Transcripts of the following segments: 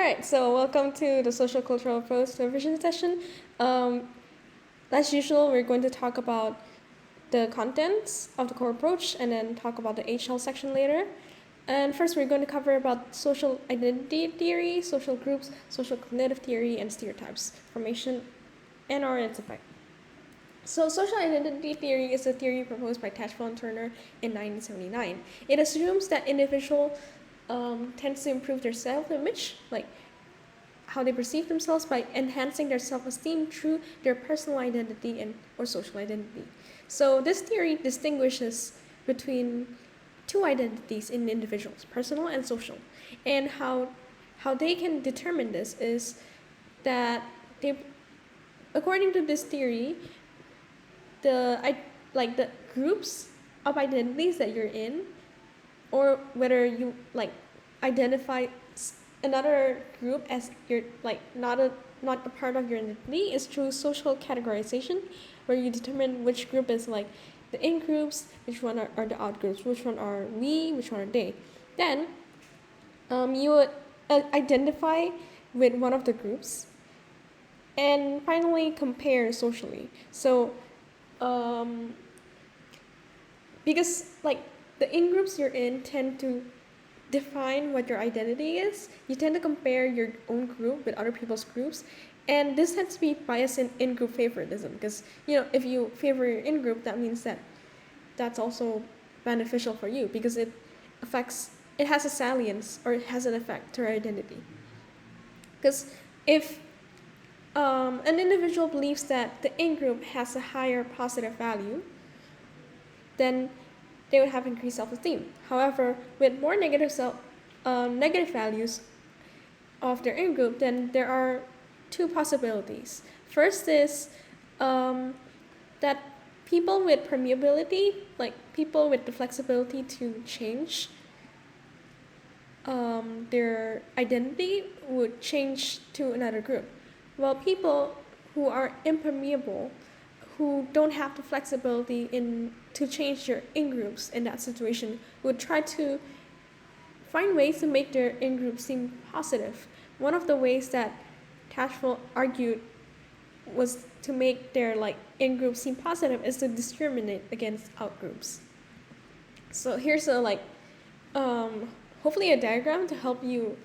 right, so welcome to the Sociocultural Approach to a Vision session. As usual, we're going to talk about the contents of the core approach and then talk about the HL section later. And first, we're going to cover about social identity theory, social groups, social cognitive theory, and stereotypes, formation, and or its effect. So, social identity theory is a theory proposed by Tashwell and Turner in 1979. It assumes that individual tends to improve their self-image, like how they perceive themselves, by enhancing their self-esteem through their personal identity and or social identity. So this theory distinguishes between two identities in individuals, personal and social. And how they can determine this is that they, according to this theory, the groups of identities that you're in, or whether you identify another group as you're not a part of your identity, is through social categorization, where you determine which group is the in groups, which one are the out groups, which one are we, which one are they. Then you would identify with one of the groups and finally compare socially. So because the in groups you're in tend to define what your identity is, you tend to compare your own group with other people's groups, and this tends to be biased in in-group favoritism, because if you favor your in-group, that means that that's also beneficial for you because it has a salience, or it has an effect to your identity. Because if an individual believes that the in-group has a higher positive value, then they would have increased self-esteem. However, with more negative values of their in-group, then there are two possibilities. First is that people with permeability, like people with the flexibility to change their identity, would change to another group, while people who are impermeable, who don't have the flexibility to change their in-groups in that situation, would try to find ways to make their in-group seem positive. One of the ways that Tashwell argued was to make their in-group seem positive is to discriminate against out-groups. So here's a hopefully a diagram to help you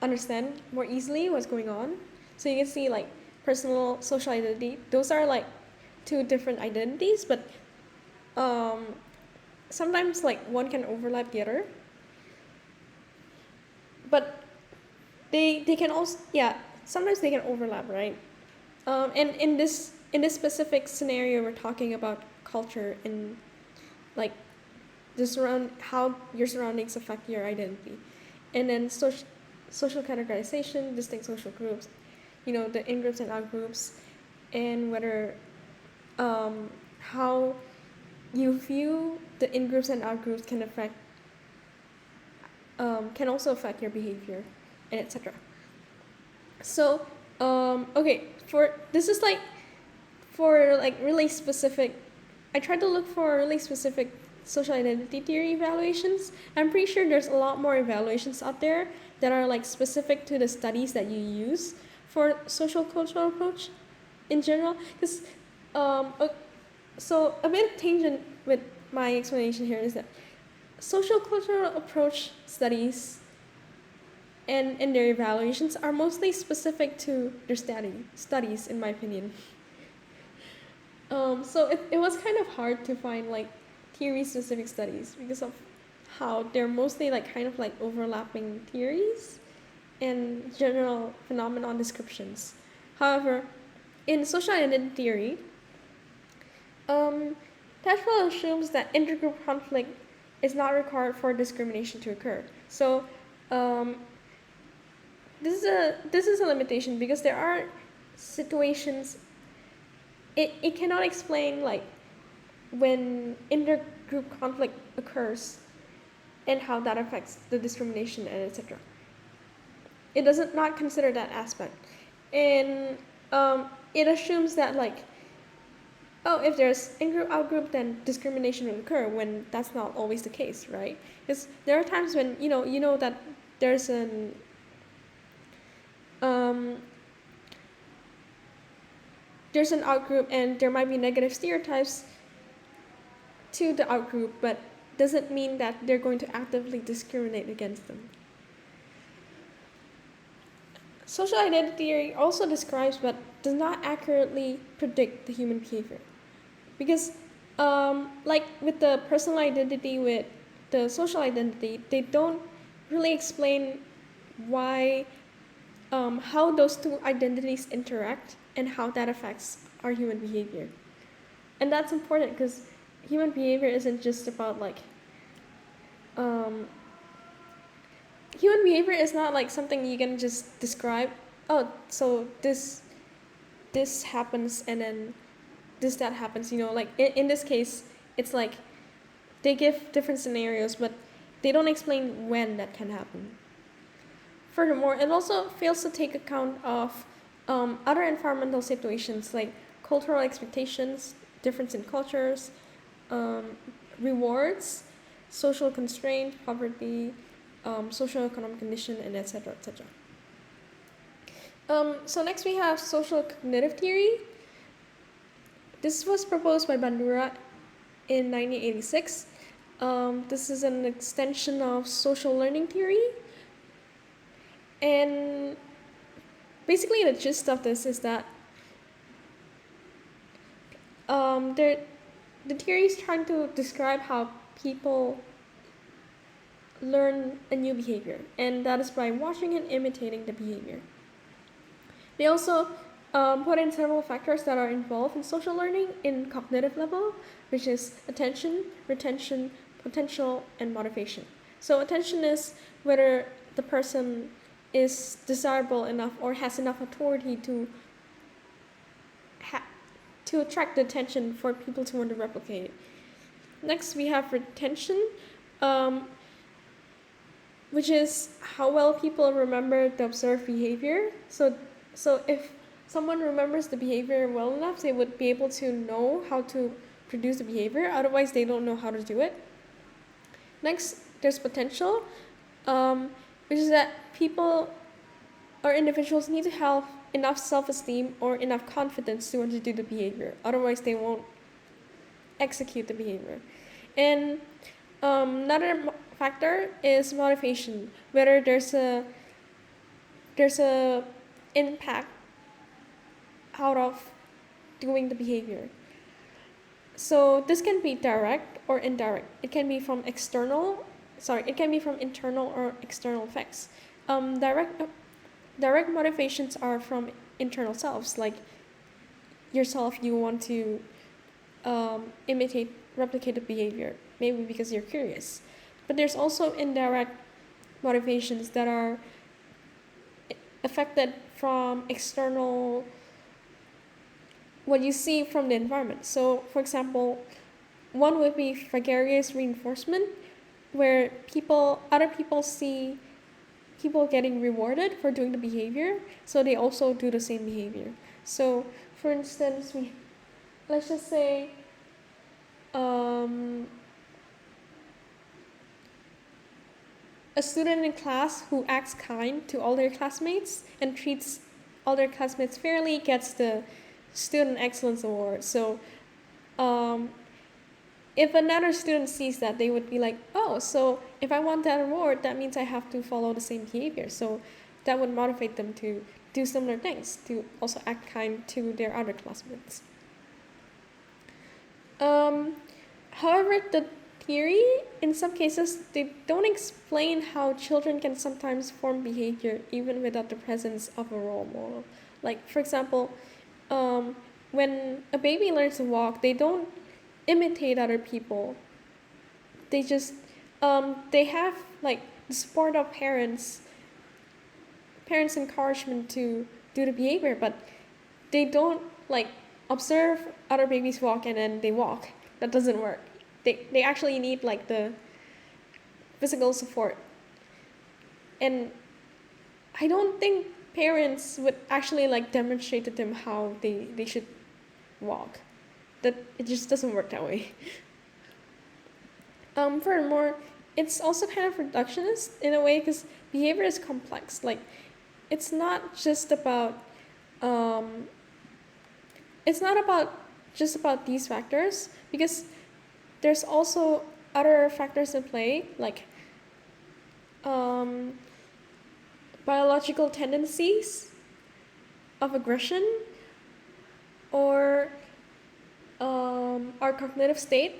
understand more easily what's going on. So you can see personal, social identity. Those are two different identities, but sometimes one can overlap the other, but they can also, sometimes they can overlap, right? And in this specific scenario, we're talking about culture and how your surroundings affect your identity, and then social categorization, distinct social groups, the in groups and out groups, and whether how you view the in groups and out groups can also affect your behavior, and etc. So okay, for really specific, I tried to look for really specific social identity theory evaluations. I'm pretty sure there's a lot more evaluations out there that are specific to the studies that you use for social cultural approach in general, because so a bit tangent with my explanation here is that social cultural approach studies and their evaluations are mostly specific to their studies, in my opinion. So it was kind of hard to find theory-specific studies because of how they're mostly overlapping theories and general phenomenon descriptions. However, in social identity theory, Tashwell assumes that intergroup conflict is not required for discrimination to occur. So this is a limitation, because there are situations it cannot explain when intergroup conflict occurs and how that affects the discrimination and etc. It does not consider that aspect, and it assumes that if there's in-group, out-group, then discrimination will occur, when that's not always the case, right? Because there are times when you know that there's an there's an outgroup and there might be negative stereotypes to the outgroup, but doesn't mean that they're going to actively discriminate against them. Social identity theory also describes but does not accurately predict the human behavior. Because, like with the personal identity, with the social identity, they don't really explain why, how those two identities interact and how that affects our human behavior. And that's important because human behavior isn't just about like, human behavior is not like something you can just describe. Oh, so this happens and then that happens. Like in this case, it's like they give different scenarios, but they don't explain when that can happen. Furthermore, it also fails to take account of other environmental situations like cultural expectations, difference in cultures, rewards, social constraint, poverty, socioeconomic condition, and etc. etc. So next we have social cognitive theory. This was proposed by Bandura in 1986. This is an extension of social learning theory. And basically the gist of this is that the theory is trying to describe how people learn a new behavior, and that is by watching and imitating the behavior. They also put in several factors that are involved in social learning in cognitive level, which is attention, retention, potential, and motivation. So attention is whether the person is desirable enough or has enough authority to attract the attention for people to want to replicate. Next, we have retention, which is how well people remember the observed behavior. So if someone remembers the behavior well enough, they would be able to know how to produce the behavior. Otherwise, they don't know how to do it. Next, there's potential, which is that people or individuals need to have enough self-esteem or enough confidence to want to do the behavior. Otherwise, they won't execute the behavior. And another factor is motivation, whether there's a impact out of doing the behavior. So this can be direct or indirect. It can be from internal or external effects. Direct motivations are from internal selves, like yourself, you want to replicate the behavior, maybe because you're curious. But there's also indirect motivations that are affected from external, what you see from the environment. So, for example, one would be vicarious reinforcement, where other people see people getting rewarded for doing the behavior, so they also do the same behavior. So, for instance, let's just say a student in class who acts kind to all their classmates and treats all their classmates fairly gets the Student Excellence Award. So if another student sees that, they would be like, oh, so if I want that award, that means I have to follow the same behavior. So that would motivate them to do similar things, to also act kind to their other classmates. However, the theory, in some cases, they don't explain how children can sometimes form behavior even without the presence of a role model. Like, for example, when a baby learns to walk, they don't imitate other people. They just, they have like the support of parents' encouragement to do the behavior, but they don't like observe other babies walk and then they walk. That doesn't work. They actually need like the physical support. And I don't think parents would actually like demonstrate to them how they should walk. That it just doesn't work that way. Furthermore, it's also kind of reductionist in a way because behavior is complex. Like, it's not just about it's not just about these factors, because there's also other factors in play, like biological tendencies of aggression, or our cognitive state.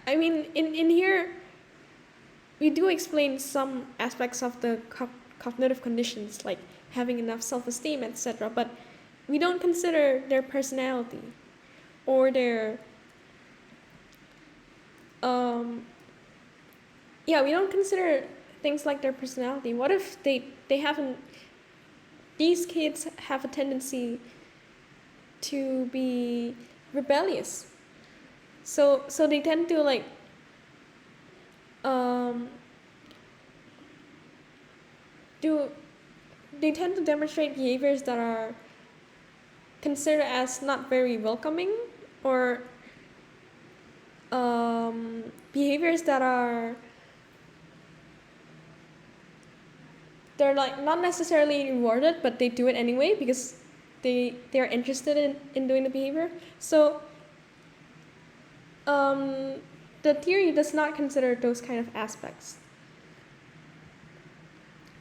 I mean, in here, we do explain some aspects of the cognitive conditions, like having enough self-esteem, etc. But we don't consider their personality or their we don't consider things like their personality. What if they haven't? These kids have a tendency to be rebellious, so they tend to like they tend to demonstrate behaviors that are considered as not very welcoming, or behaviors that are they're like not necessarily rewarded, but they do it anyway because they're interested in doing the behavior. So the theory does not consider those kind of aspects.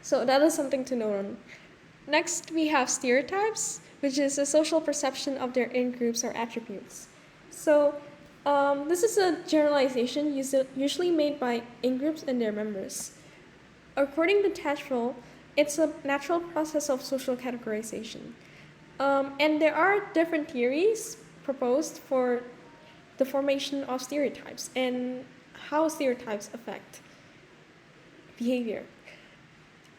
So that is something to note on. Next, we have stereotypes, which is a social perception of their in-groups or attributes. So this is a generalization usually made by in-groups and their members. According to Tatchell, it's a natural process of social categorization. And there are different theories proposed for the formation of stereotypes and how stereotypes affect behavior.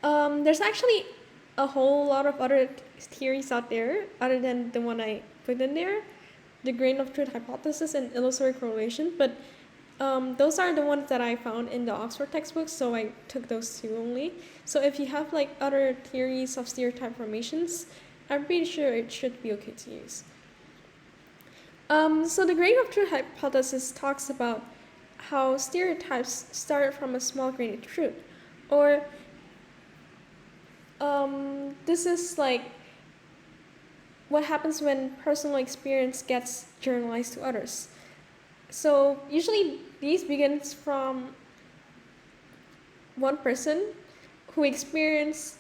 There's actually a whole lot of other theories out there other than the one I put in there, the grain of truth hypothesis and illusory correlation, but those are the ones that I found in the Oxford textbooks, so I took those two only. So if you have like other theories of stereotype formations, I'm pretty sure it should be okay to use. So the grain of truth hypothesis talks about how stereotypes start from a small grain of truth, or this is like what happens when personal experience gets generalized to others. So usually these begins from one person who experienced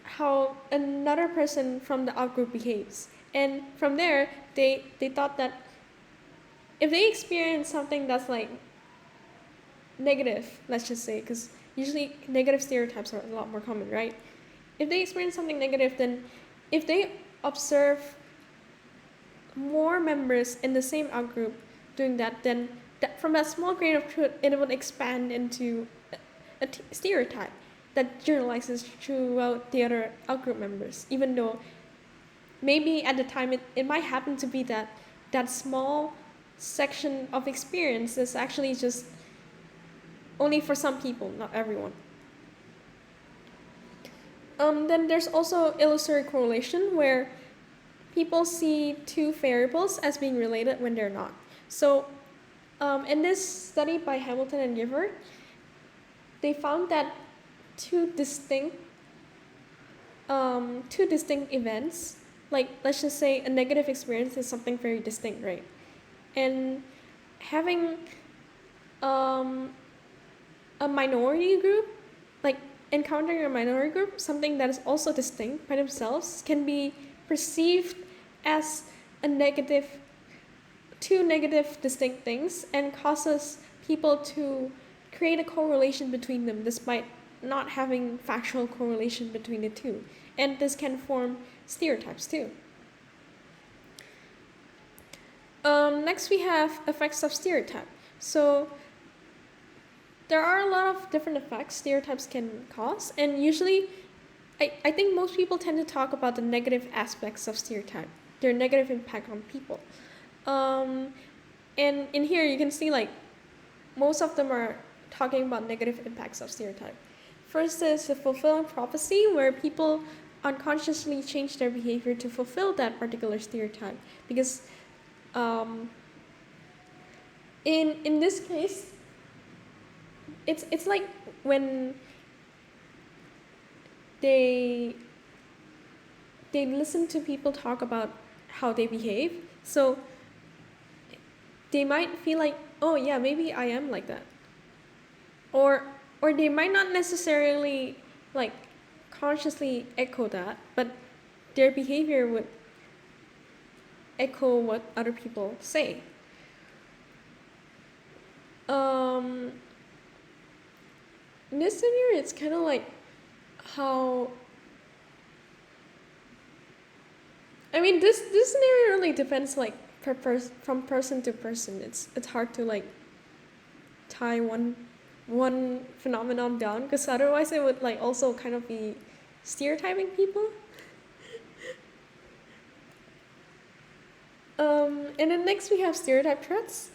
how another person from the outgroup behaves. And from there, they thought that if they experience something that's like negative, let's just say, because usually negative stereotypes are a lot more common, right? If they experience something negative, then if they observe more members in the same outgroup doing that, then from that small grain of truth, it would expand into a stereotype that generalizes throughout the other outgroup members, even though maybe at the time it might happen to be that small section of experience is actually just only for some people, not everyone. Then there's also illusory correlation, where people see two variables as being related when they're not. So in this study by Hamilton and Gifford, they found that two distinct events, like let's just say a negative experience is something very distinct, right? And having a minority group, like encountering a minority group, something that is also distinct by themselves, can be perceived as two negative distinct things, and causes people to create a correlation between them despite not having factual correlation between the two. And this can form stereotypes too. Next we have effects of stereotype. So there are a lot of different effects stereotypes can cause, and usually I think most people tend to talk about the negative aspects of stereotype, their negative impact on people. And in here you can see like most of them are talking about negative impacts of stereotype. First is the fulfilling prophecy, where people unconsciously change their behavior to fulfill that particular stereotype, because in this case it's like when they listen to people talk about how they behave. So they might feel like, oh yeah, maybe I am like that. Or they might not necessarily like consciously echo that, but their behavior would echo what other people say. In this scenario, it's kind of like how, I mean, this scenario really depends like from person to person. It's hard to like tie one phenomenon down, because otherwise it would like also kind of be stereotyping people. And then next we have stereotype threats,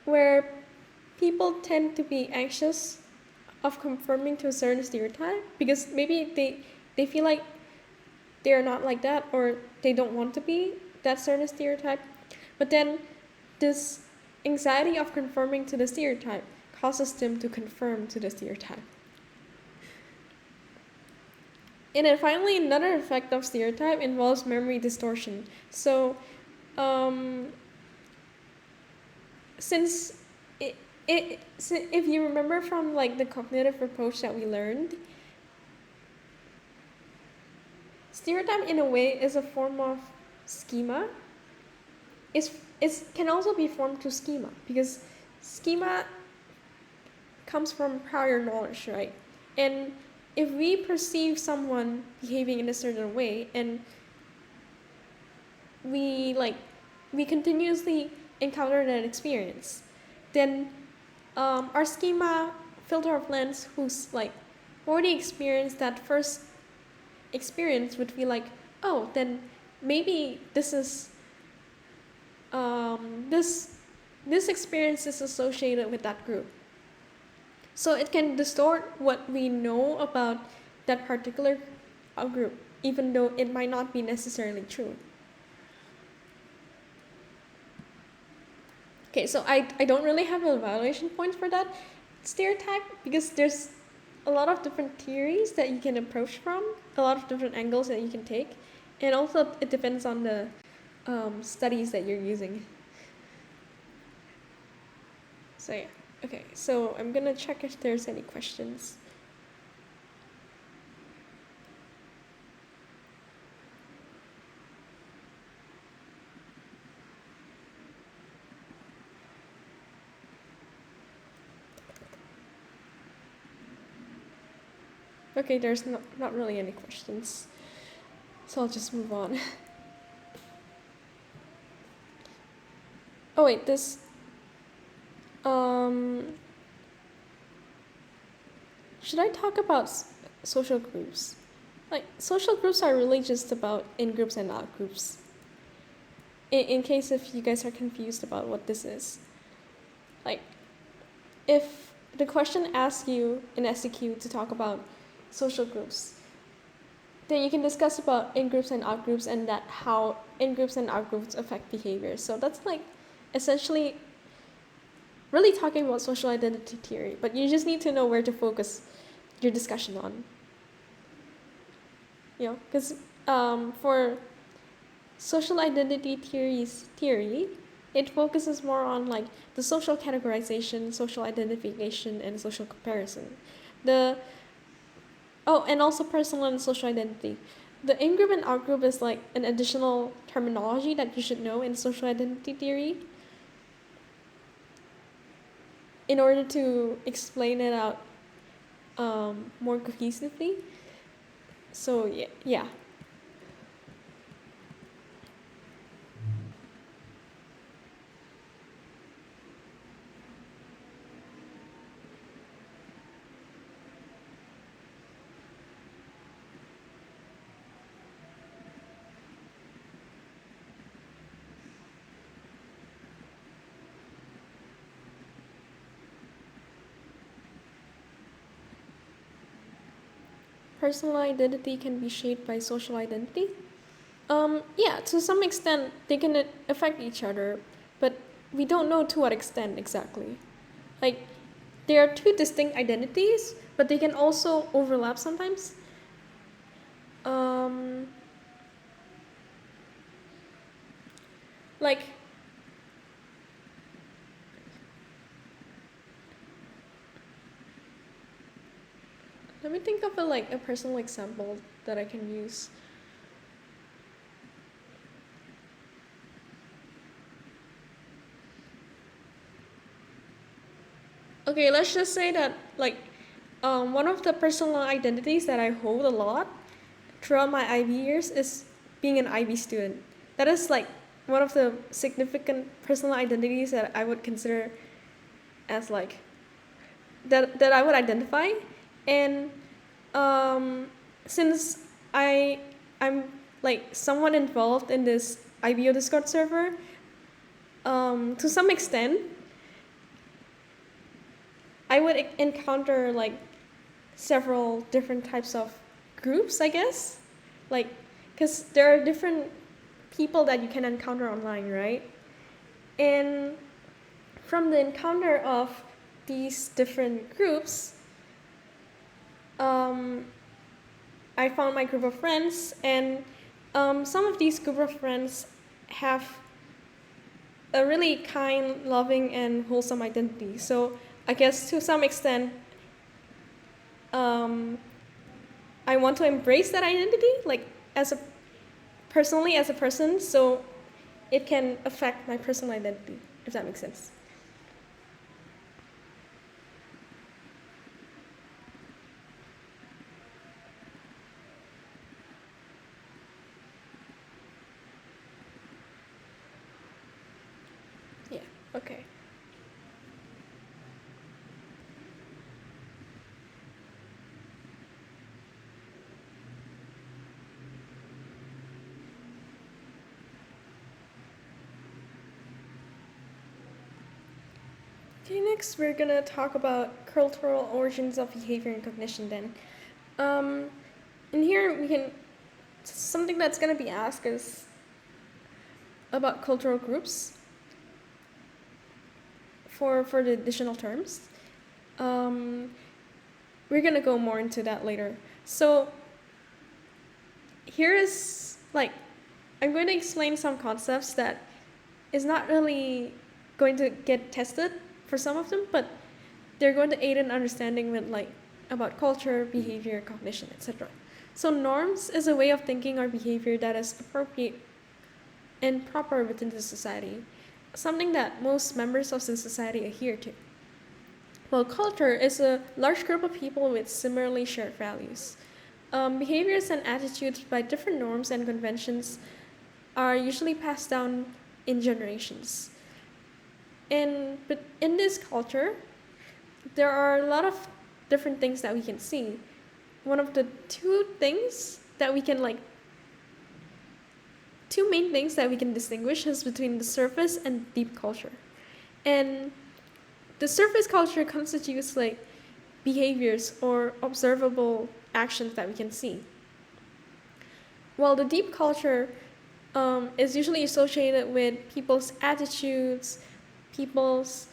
where people tend to be anxious of conforming to a certain stereotype because maybe they feel like they're not like that, or they don't want to be that certain stereotype. But then this anxiety of conforming to the stereotype causes them to conform to the stereotype. And then finally, another effect of stereotype involves memory distortion. So since if you remember from like the cognitive approach that we learned, stereotype in a way is a form of schema. It can also be formed through schema, because schema comes from prior knowledge, right? And if we perceive someone behaving in a certain way, and we continuously encounter that experience, then our schema filter of lens who's like already experienced that first experience would be like, oh, then maybe this is this experience is associated with that group. So it can distort what we know about that particular group, even though it might not be necessarily true. Okay, so I don't really have an evaluation point for that stereotype, because there's a lot of different theories that you can approach from, a lot of different angles that you can take, and also it depends on the studies that you're using. So yeah, okay, so I'm gonna check if there's any questions. Okay, there's not really any questions, so I'll just move on. Oh wait, this should I talk about social groups? Like, social groups are really just about in-groups and out-groups. In case if you guys are confused about what this is. Like, if the question asks you in SEQ to talk about social groups, then you can discuss about in-groups and out-groups, and that how in-groups and out-groups affect behavior. So that's like essentially really talking about social identity theory, but you just need to know where to focus your discussion on. You know, because for social identity theory, it focuses more on like the social categorization, social identification, and social comparison. And also personal and social identity. The in-group and out-group is like an additional terminology that you should know in social identity theory in order to explain it out more cohesively. So yeah. Personal identity can be shaped by social identity. Yeah, to some extent they can affect each other, but we don't know to what extent exactly. Like, there are two distinct identities, but they can also overlap sometimes. like, let me think of a personal example that I can use. Okay, let's just say that one of the personal identities that I hold a lot throughout my IB years is being an IB student. That is like one of the significant personal identities that I would consider as like that I would identify. And since I'm like somewhat involved in this IBO Discord server, to some extent, I would encounter like several different types of groups, I guess, like because there are different people that you can encounter online, right? And from the encounter of these different groups, I found my group of friends, and some of these group of friends have a really kind, loving, and wholesome identity. So I guess to some extent, I want to embrace that identity, like personally as a person, so it can affect my personal identity, if that makes sense. Yeah, okay. Okay, next we're gonna talk about cultural origins of behavior and cognition then. In here we can, something that's gonna be asked is about cultural groups for the additional terms. We're gonna go more into that later. So here is I'm going to explain some concepts that is not really going to get tested for some of them, but they're going to aid in understanding with about culture, behavior, cognition, etc. So norms is a way of thinking or behavior that is appropriate and proper within the society, something that most members of the society adhere to. While culture is a large group of people with similarly shared values. Behaviors and attitudes by different norms and conventions are usually passed down in generations. But in this culture, there are a lot of different things that we can see. One of the two main things that we can distinguish is between the surface and deep culture. And the surface culture constitutes behaviors or observable actions that we can see, while the deep culture is usually associated with people's attitudes, people's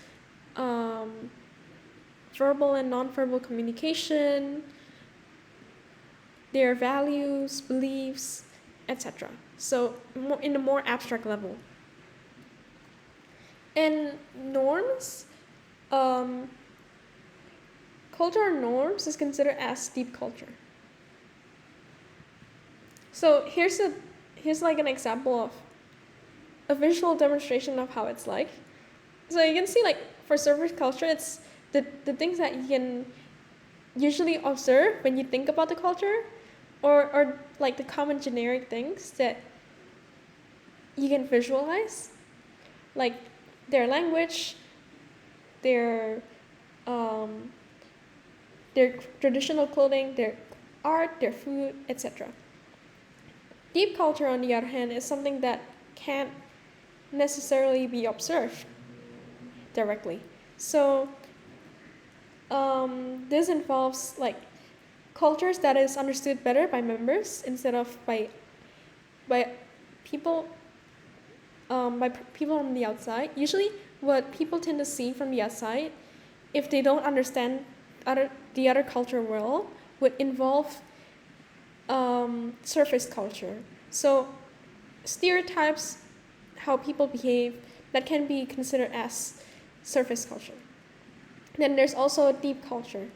verbal and nonverbal communication, their values, beliefs, etc. So in a more abstract level. And norms, cultural norms is considered as deep culture. So here's an example of a visual demonstration of how it's like. So you can see for surface culture, it's the things that you can usually observe when you think about the culture, or the common generic things that you can visualize, like their language, their traditional clothing, their art, their food, etc. Deep culture, on the other hand, is something that can't necessarily be observed directly. So this involves cultures that is understood better by members instead of by people from the outside. Usually what people tend to see from the outside, if they don't understand the other culture well, would involve surface culture. So stereotypes how people behave that can be considered as surface culture. Then there's also deep culture.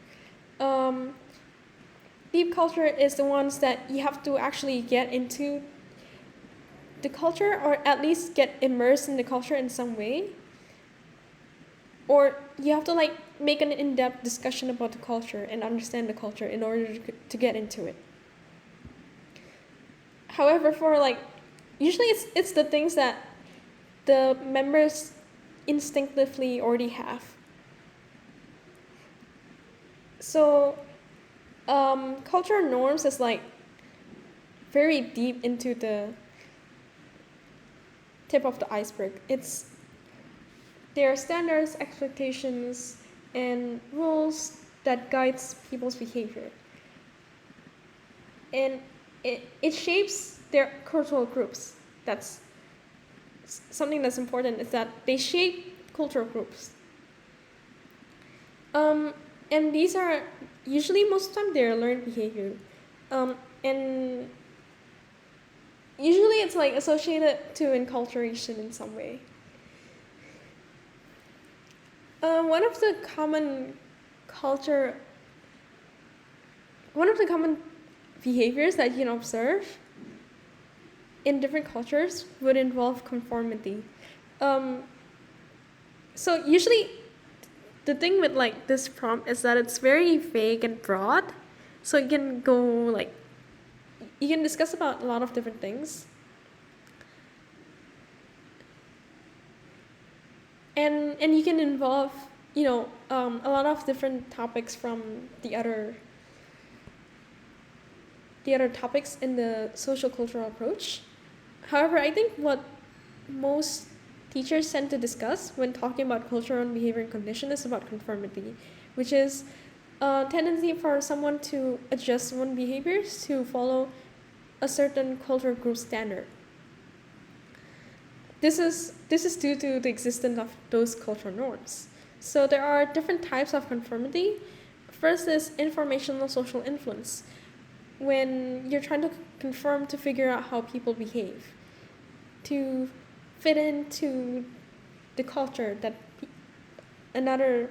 Deep culture is the ones that you have to actually get into the culture, or at least get immersed in the culture in some way. Or you have to like make an in-depth discussion about the culture and understand the culture in order to get into it. However, for like, usually it's the things that the members instinctively already have. So cultural norms is like very deep into the tip of the iceberg. There are standards, expectations, and rules that guides people's behavior. And it shapes their cultural groups. That's something that's important, is that they shape cultural groups. And these are usually, most of the time, they're learned behavior. And usually it's like associated to enculturation in some way. One of the common behaviors that you can observe in different cultures would involve conformity. So usually the thing with like this prompt is that it's very vague and broad. So you can go like, you can discuss about a lot of different things. And you can involve, a lot of different topics from the other topics in the sociocultural approach. However, I think what most teachers tend to discuss when talking about culture and behavior and cognition is about conformity, which is a tendency for someone to adjust one's behaviors to follow a certain cultural group standard. This is due to the existence of those cultural norms. So there are different types of conformity. First is informational social influence, when you're trying to conform to figure out how people behave, to fit into the culture that another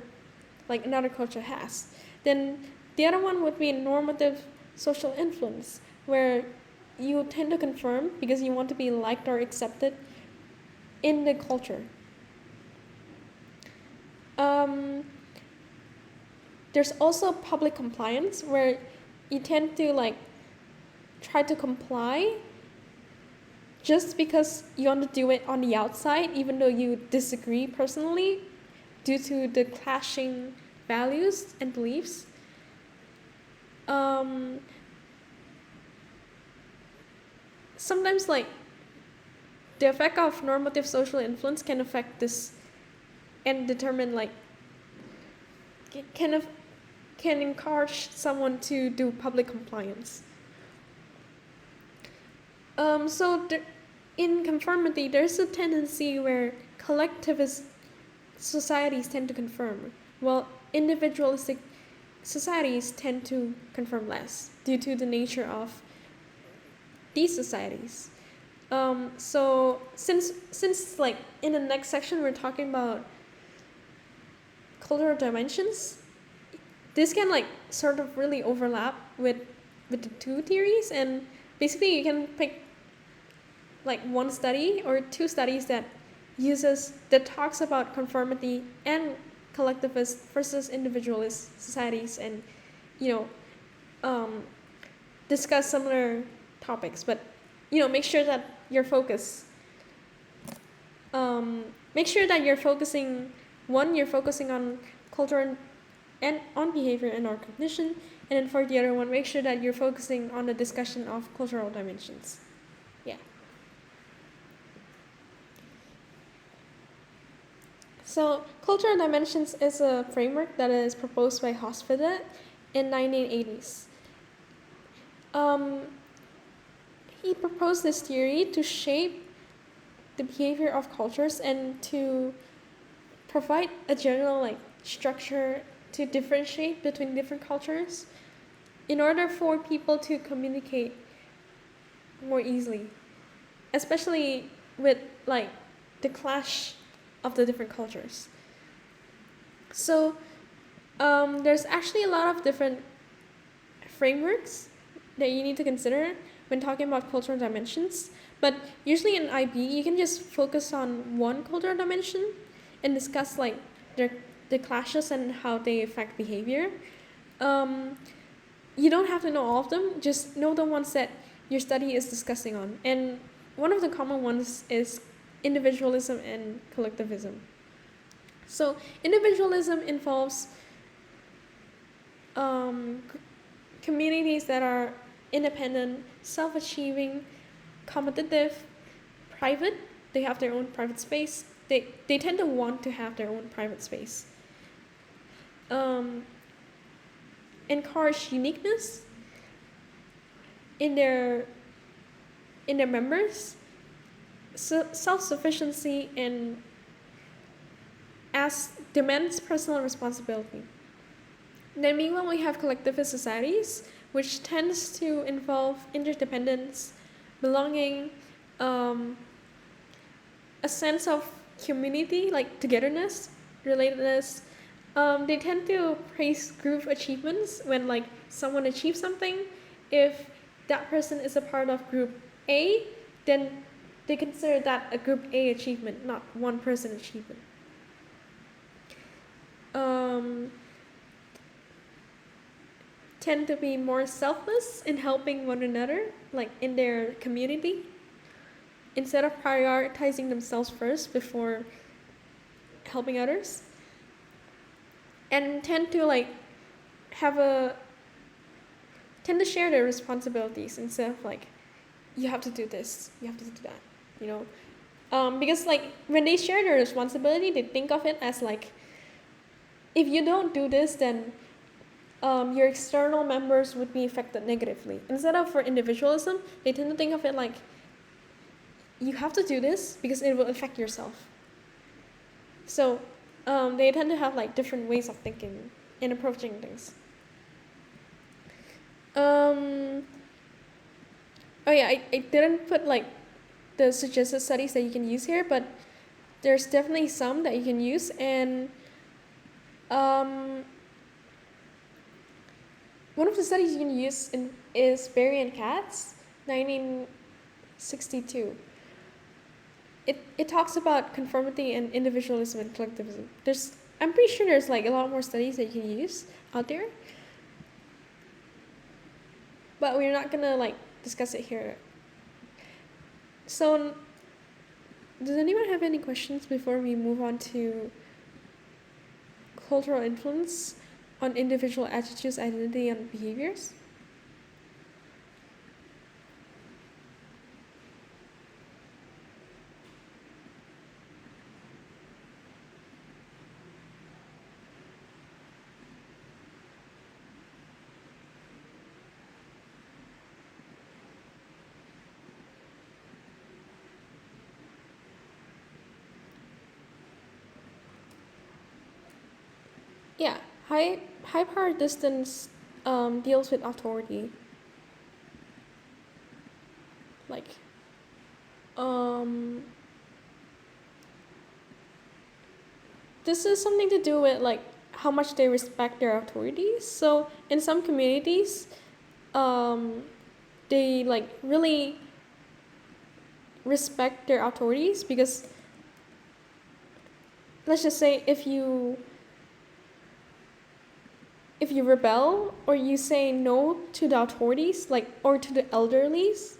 culture has. Then the other one would be normative social influence, where you tend to conform because you want to be liked or accepted in the culture. There's also public compliance, where you tend to like try to comply just because you want to do it on the outside, even though you disagree personally due to the clashing values and beliefs. Sometimes like the effect of normative social influence can affect this and determine like can encourage someone to do public compliance. In conformity, there's a tendency where collectivist societies tend to conform, while individualistic societies tend to conform less due to the nature of these societies. So since like in the next section we're talking about cultural dimensions, this can like sort of really overlap with the two theories, and basically you can pick like one study or two studies that talks about conformity and collectivist versus individualist societies, and discuss similar topics, but make sure that you're focusing on culture and on behavior and on cognition, and then for the other one, make sure that you're focusing on the discussion of cultural dimensions. Yeah. So cultural dimensions is a framework that is proposed by Hospitalet in 1980s. He proposed this theory to shape the behavior of cultures and to provide a general like structure to differentiate between different cultures in order for people to communicate more easily, especially with like the clash of the different cultures. So there's actually a lot of different frameworks that you need to consider when talking about cultural dimensions. But usually in IB, you can just focus on one cultural dimension and discuss like the clashes and how they affect behavior. You don't have to know all of them, just know the ones that your study is discussing on. And one of the common ones is individualism and collectivism. So individualism involves communities that are independent, self-achieving, competitive, private. They have their own private space. They tend to want to have their own private space. Encourage uniqueness in their members, self-sufficiency, and demands personal responsibility. Then meanwhile, we have collectivist societies, which tends to involve interdependence, belonging, a sense of community, like togetherness, relatedness. They tend to praise group achievements when like someone achieves something. If that person is a part of group A, then they consider that a group A achievement, not one person achievement. Tend to be more selfless in helping one another, like in their community, instead of prioritizing themselves first before helping others. And tend to share their responsibilities instead of like, you have to do this, you have to do that, you know. Because like when they share their responsibility, they think of it as like, if you don't do this, then your external members would be affected negatively. Instead of for individualism, they tend to think of it like, you have to do this because it will affect yourself. So they tend to have like different ways of thinking and approaching things. Oh yeah, I didn't put like the suggested studies that you can use here, but there's definitely some that you can use. And one of the studies you can use is Berry and Katz, 1962. It talks about conformity and individualism and collectivism. I'm pretty sure there's like a lot more studies that you can use out there, but we're not gonna like discuss it here. So, does anyone have any questions before we move on to cultural influence on individual attitudes, identity, and behaviors? Yeah, high power distance deals with authority. Like, this is something to do with like how much they respect their authorities. So in some communities, they like really respect their authorities because, let's just say, if you rebel or you say no to the authorities, like, or to the elderlies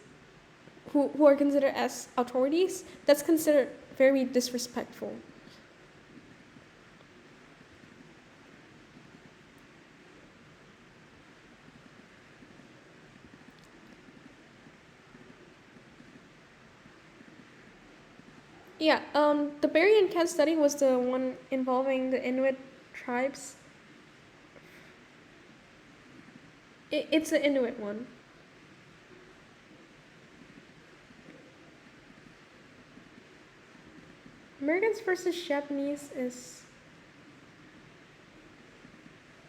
who are considered as authorities, that's considered very disrespectful. Yeah, the Berry and Cat study was the one involving the Inuit tribes. It's the Inuit one. Americans versus Japanese is,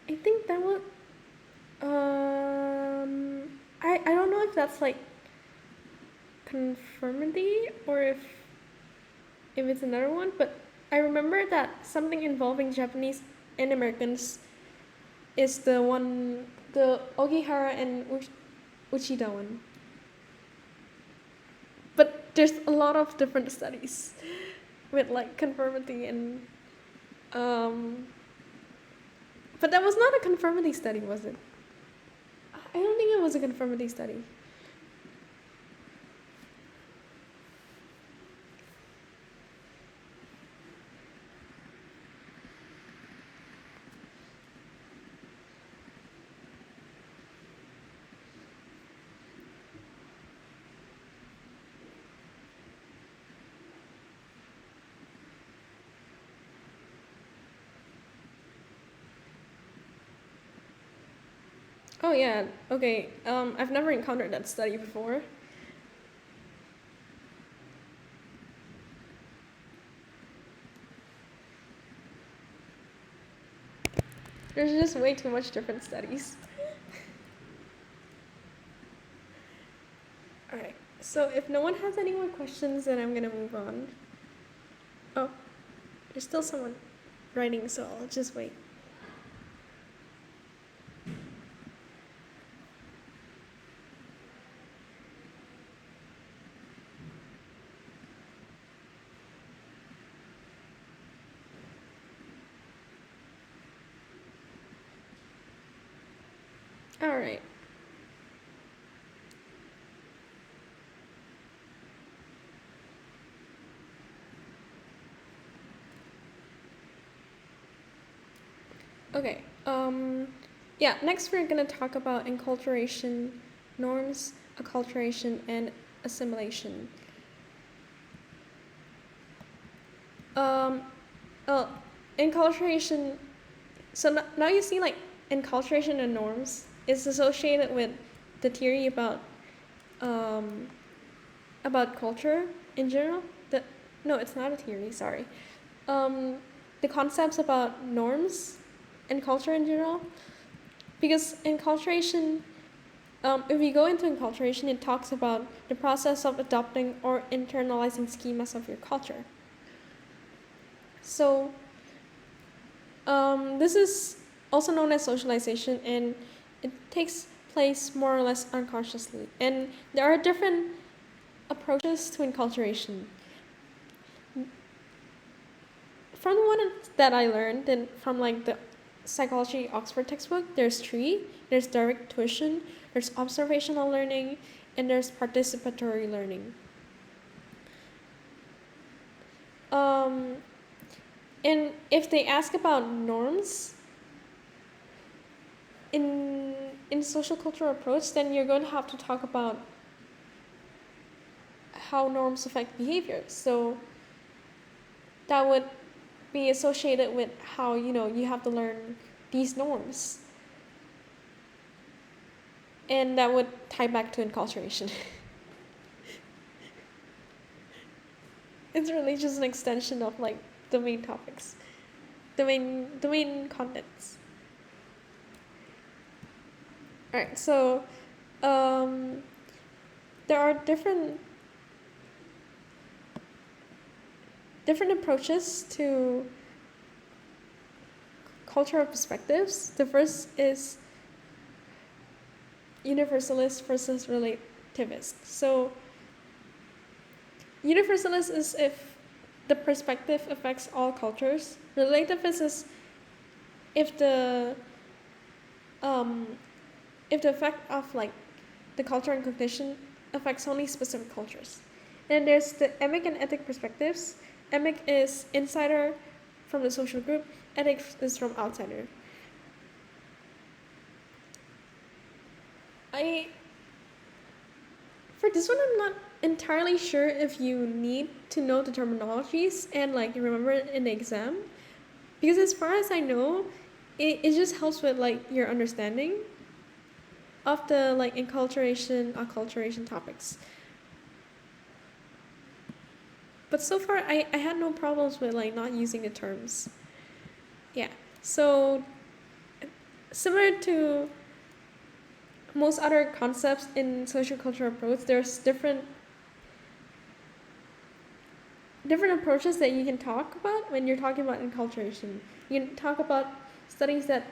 I think that was, I don't know if that's like conformity or if if it's another one, but I remember that something involving Japanese and Americans is the Ogihara and Uchida one. But there's a lot of different studies with like conformity and but that was not a conformity study, was it? I don't think it was a conformity study. Oh yeah, okay. I've never encountered that study before. There's just way too much different studies. Alright, so if no one has any more questions, then I'm gonna move on. Oh, there's still someone writing, so I'll just wait. Alright. Okay, yeah, next we're gonna talk about enculturation, norms, acculturation, and assimilation. Um, enculturation, so now you see like enculturation and norms is associated with the theory about culture in general. No, it's not a theory, sorry. The concepts about norms and culture in general, because enculturation, if we go into enculturation, it talks about the process of adopting or internalizing schemas of your culture. So this is also known as socialization, and it takes place more or less unconsciously. And there are different approaches to enculturation. From the one that I learned, and from like the psychology Oxford textbook, there's three. There's direct tuition, there's observational learning, and there's participatory learning. And if they ask about norms in sociocultural approach, then you're going to have to talk about how norms affect behavior. So that would be associated with how you have to learn these norms, and that would tie back to enculturation. It's really just an extension of like the main topics, the main contents. All right, so there are different approaches to cultural perspectives. The first is universalist versus relativist. So universalist is if the perspective affects all cultures. Relativist is if the effect of like the culture and cognition affects only specific cultures. And there's the emic and ethic perspectives. Emic is insider from the social group, ethic is from outsider. For this one, I'm not entirely sure if you need to know the terminologies and like remember it in the exam, because as far as I know, it just helps with like your understanding of the like enculturation, acculturation topics. But so far, I had no problems with like not using the terms. Yeah, so similar to most other concepts in sociocultural approach, there's different different approaches that you can talk about when you're talking about enculturation. You can talk about studies that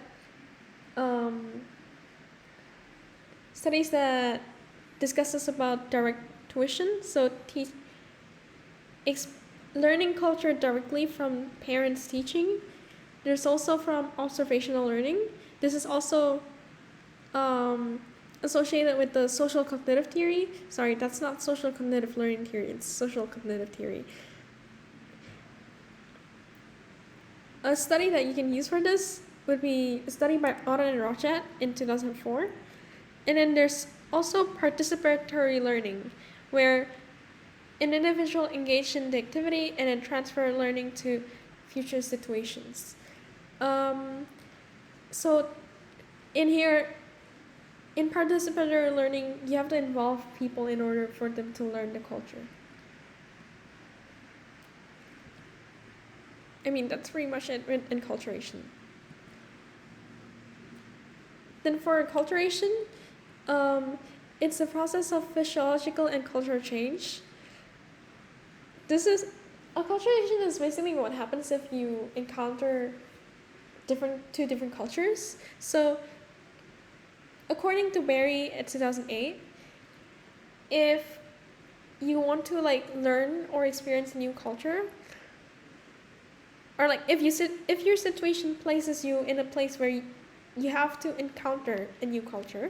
discusses about direct tuition, so learning culture directly from parents teaching. There's also from observational learning. This is also associated with the social cognitive theory. Sorry, that's not social cognitive learning theory, it's social cognitive theory. A study that you can use for this would be a study by Otto and Rochat in 2004. And then there's also participatory learning, where an individual engaged in the activity and then transfer learning to future situations. So in here, in participatory learning, you have to involve people in order for them to learn the culture. I mean, that's pretty much it in enculturation. Then for acculturation, it's a process of physiological and cultural change. Acculturation is basically what happens if you encounter two different cultures. So, according to Berry in 2008, if you want to learn or experience a new culture, or if your situation places you in a place where you have to encounter a new culture,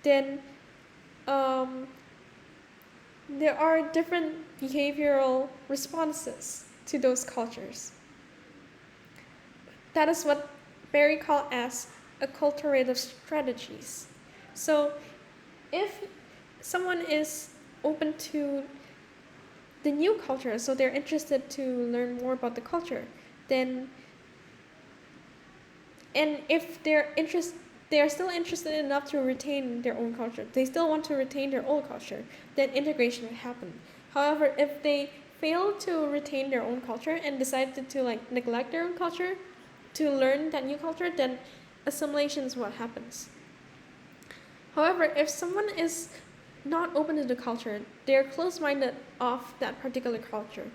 then there are different behavioral responses to those cultures. That is what Berry called as acculturative strategies. So if someone is open to the new culture, so they're interested to learn more about the culture, then, and if they are still interested enough to retain their own culture, they still want to retain their old culture, then integration will happen. However, if they fail to retain their own culture and decided to neglect their own culture to learn that new culture, then assimilation is what happens. However, if someone is not open to the culture, they're close-minded of that particular culture,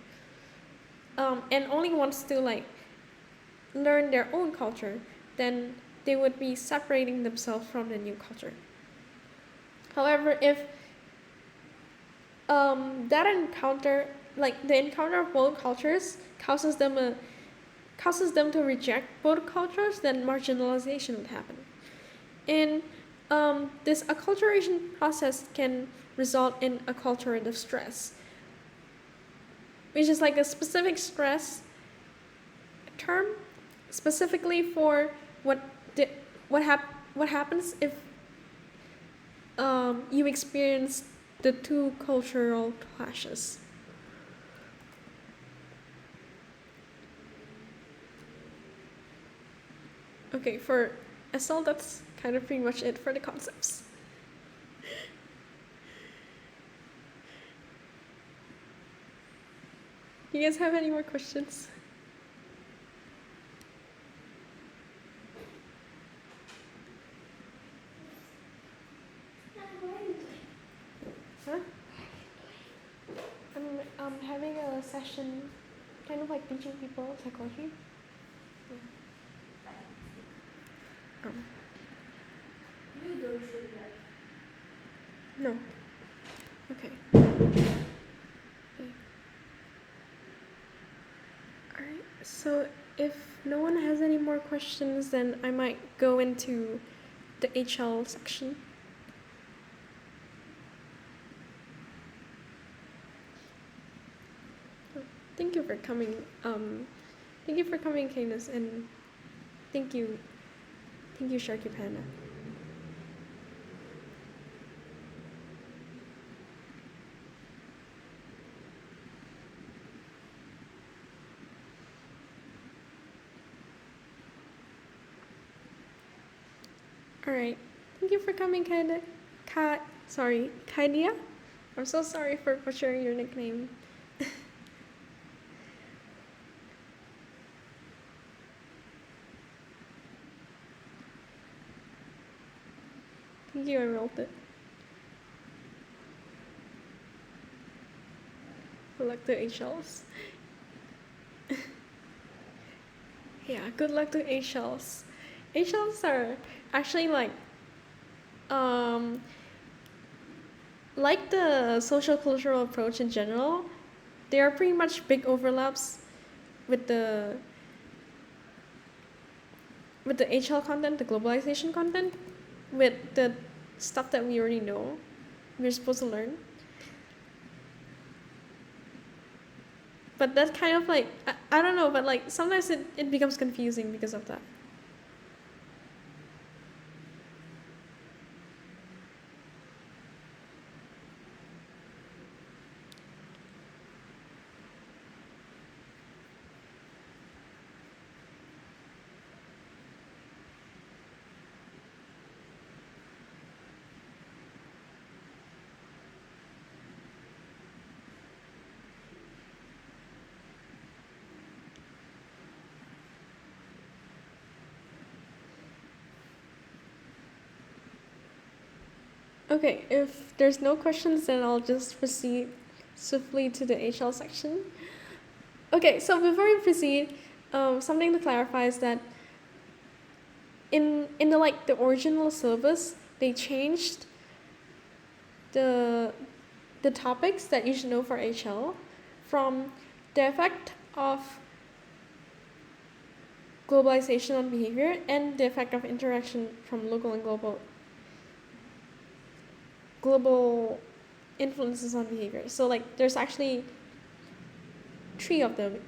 and only wants to learn their own culture, then they would be separating themselves from the new culture. However, if that encounter, the encounter of both cultures causes them to reject both cultures, then marginalization would happen. And this acculturation process can result in acculturative stress, which is a specific stress term specifically for what happens if you experience the two cultural clashes. Okay, for SL, that's kind of pretty much it for the concepts. You guys have any more questions? Huh? I'm having a session, kind of teaching people psychology. No. Okay. Alright, so if no one has any more questions, then I might go into the HL section. Thank you for coming. Thank you for coming, Candace, and thank you, Sharky Panda. Alright, thank you for coming, Kaidia. I'm so sorry for butchering your nickname. Thank you, I rolled it. Good luck to HLs. Yeah, good luck to HLs. HLs are actually um, like the social cultural approach in general. There are pretty much big overlaps with the HL content, the globalization content, with the stuff that we already know we're supposed to learn. But that kind of I don't know, but sometimes it becomes confusing because of that. Okay, if there's no questions, then I'll just proceed swiftly to the HL section. Okay, so before we proceed, something to clarify is that in the original syllabus, they changed the topics that you should know for HL from the effect of globalization on behavior and the effect of interaction from local and global influences on behavior. So there's actually 3 of them,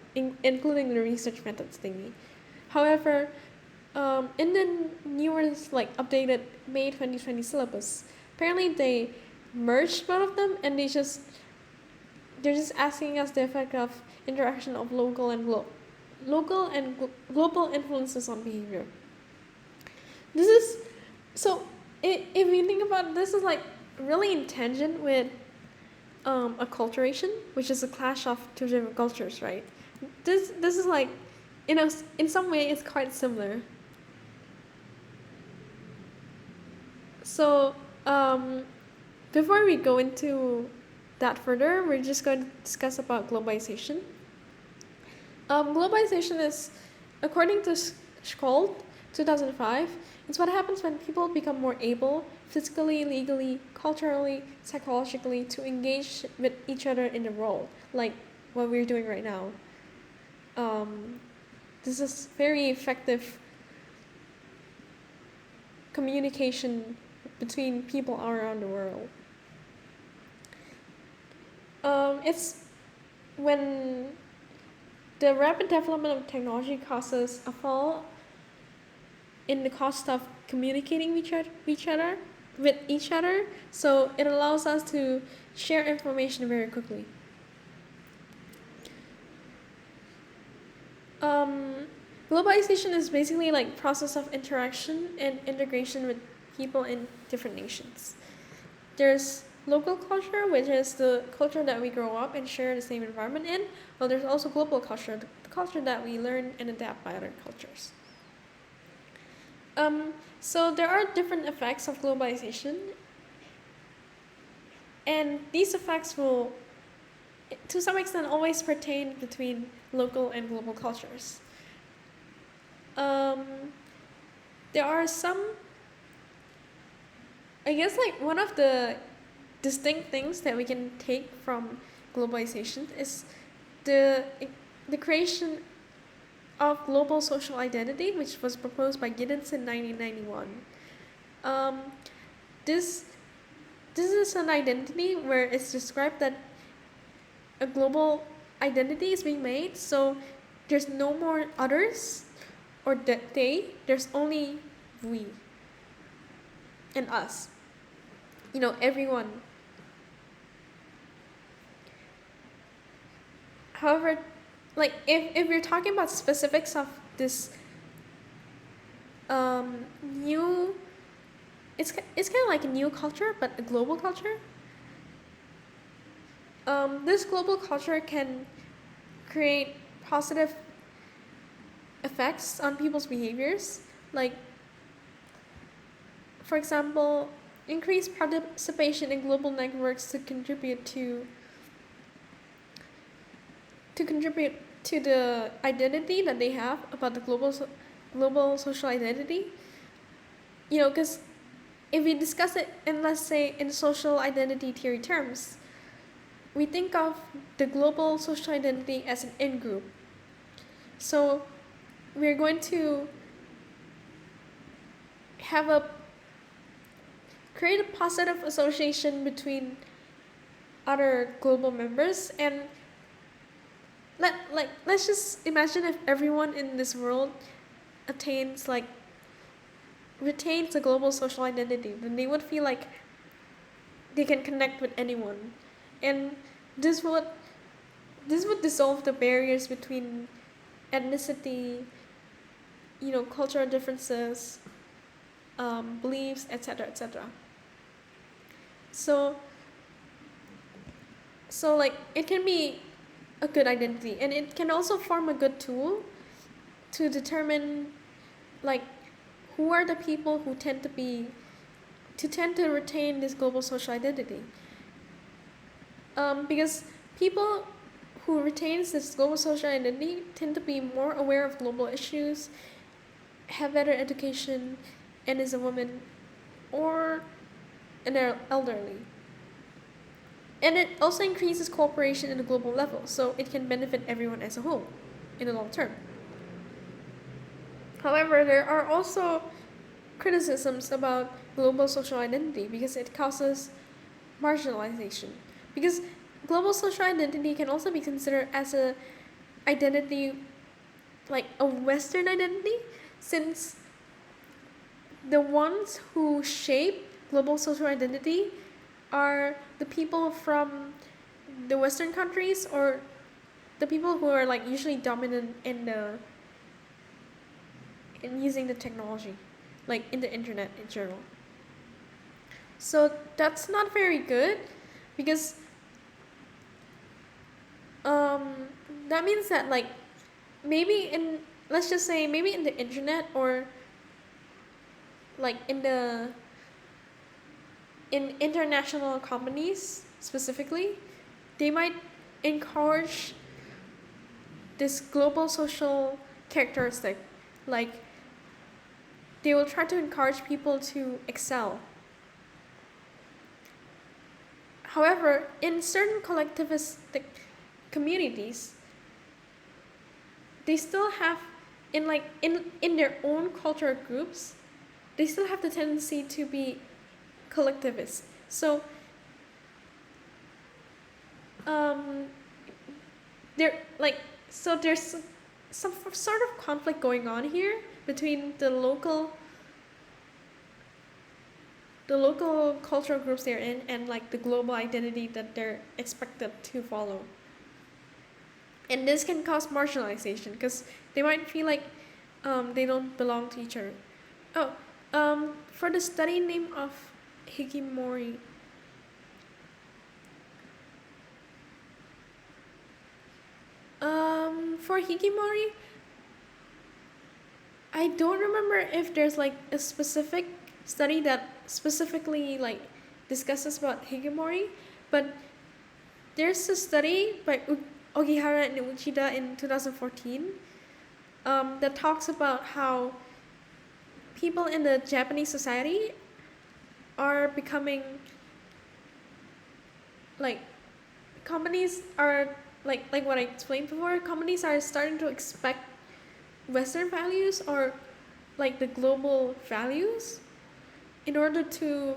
including the research methods thingy. However, in the newer updated May 2020 syllabus, apparently they merged both of them, and they're just asking us the effect of interaction of local and global influences on behavior. This is so. If you think about it, this is really in tangent with acculturation, which is a clash of 2 different cultures, right? This is in some way it's quite similar. So before we go into that further, we're just going to discuss about globalization. Globalization is, according to Scholl, 2005, it's what happens when people become more able, physically, legally, culturally, psychologically, to engage with each other in the world, like what we're doing right now. This is very effective communication between people all around the world. It's when the rapid development of technology causes a fall in the cost of communicating with each other, so it allows us to share information very quickly. Globalization is basically process of interaction and integration with people in different nations. There's local culture, which is the culture that we grow up and share the same environment in, while there's also global culture, the culture that we learn and adapt by other cultures. So there are different effects of globalization, and these effects will, to some extent, always pertain between local and global cultures. There are some, I guess one of the distinct things that we can take from globalization is the creation of global social identity, which was proposed by Giddens in 1991. This is an identity where it's described that a global identity is being made, so there's no more others or they, there's only we and us. Everyone. However, if we're talking about specifics of this new, it's kind of like a new culture, but a global culture. This global culture can create positive effects on people's behaviors, for example, increased participation in global networks to contribute to to contribute to the identity that they have about the global social identity. Because if we discuss it in, let's say, in social identity theory terms, we think of the global social identity as an in-group. So we're going to create a positive association between other global members, and let's just imagine if everyone in this world retains a global social identity, then they would feel like they can connect with anyone, and this would dissolve the barriers between ethnicity, cultural differences, beliefs, etc., etc. So it can be a good identity, and it can also form a good tool to determine who are the people who tend to retain this global social identity. Because people who retains this global social identity tend to be more aware of global issues, have better education, and is a woman or an elderly. And it also increases cooperation at a global level, so it can benefit everyone as a whole in the long term. However, there are also criticisms about global social identity because it causes marginalization. Because global social identity can also be considered as a identity, like a Western identity, since the ones who shape global social identity are the people from the Western countries, or the people who are usually dominant in using the technology, like in the internet in general. So that's not very good, because that means that maybe let's just say maybe in the internet, or in international companies specifically, they might encourage this global social characteristic. They will try to encourage people to excel. However, in certain collectivistic communities, they still have in their own cultural groups, they still have the tendency to be collectivist. So there's some sort of conflict going on here between the local cultural groups they're in and the global identity that they're expected to follow. And this can cause marginalization because they might feel like they don't belong to each other. For the study name of Hikikomori, for Hikikomori, I don't remember if there's a specific study that specifically discusses about Hikikomori, but there's a study by Ogihara and Uchida in 2014 that talks about how people in the Japanese society are becoming companies are like what I explained before. Companies are starting to expect Western values, or the global values, in order to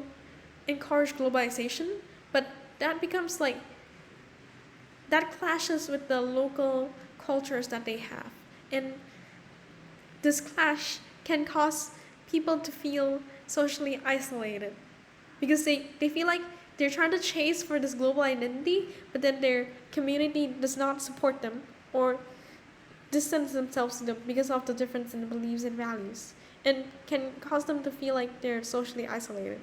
encourage globalization, but that becomes that clashes with the local cultures that they have, and this clash can cause people to feel socially isolated because they feel like they're trying to chase for this global identity, but then their community does not support them or distance themselves because of the difference in the beliefs and values, and can cause them to feel like they're socially isolated.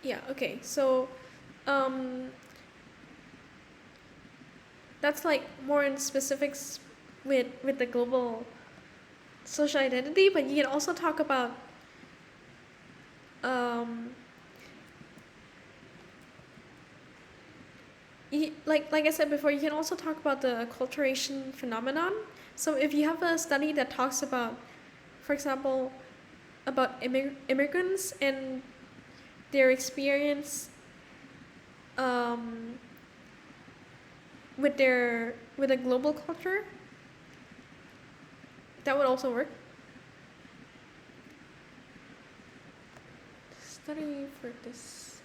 Yeah, okay, so that's more in specifics with the global social identity, but you can also talk about like I said before, you can also talk about the acculturation phenomenon. So if you have a study that talks about, for example, about immigrants and their experience with a global culture, that would also work. Study for this.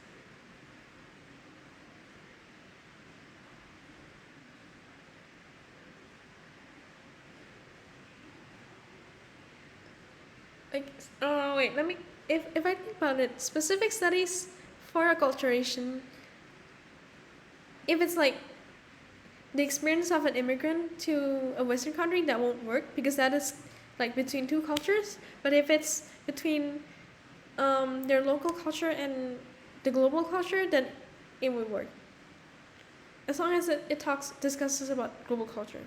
Like, oh wait, let me. If I think about it, specific studies for acculturation, if it's like the experience of an immigrant to a Western country, that won't work because that is like between two cultures. But if it's between their local culture and the global culture, then it would work. As long as it discusses about global culture.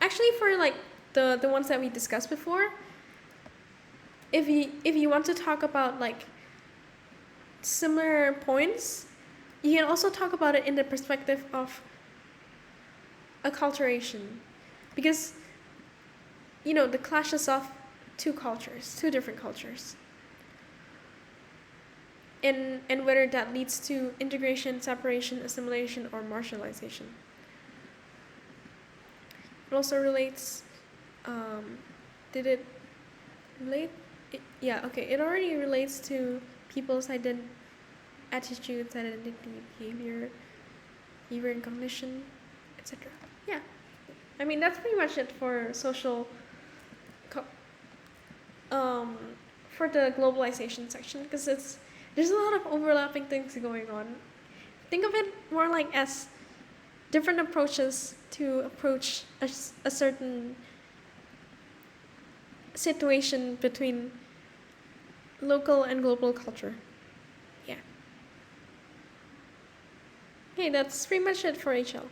Actually, for like the ones that we discussed before, if you want to talk about like similar points, you can also talk about it in the perspective of acculturation, because the clashes of two different cultures, and whether that leads to integration, separation, assimilation, or marginalization. It also relates. Did it relate? Yeah, okay. It already relates to people's attitudes, identity, behavior and cognition, etc. Yeah. I mean, that's pretty much it for social. For the globalization section, because there's a lot of overlapping things going on. Think of it more like as different approaches to approach a certain situation between local and global culture. Yeah. Okay, that's pretty much it for HL.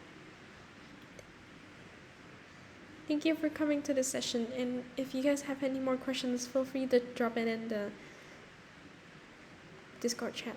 Thank you for coming to this session, and if you guys have any more questions, feel free to drop it in the Discord chat.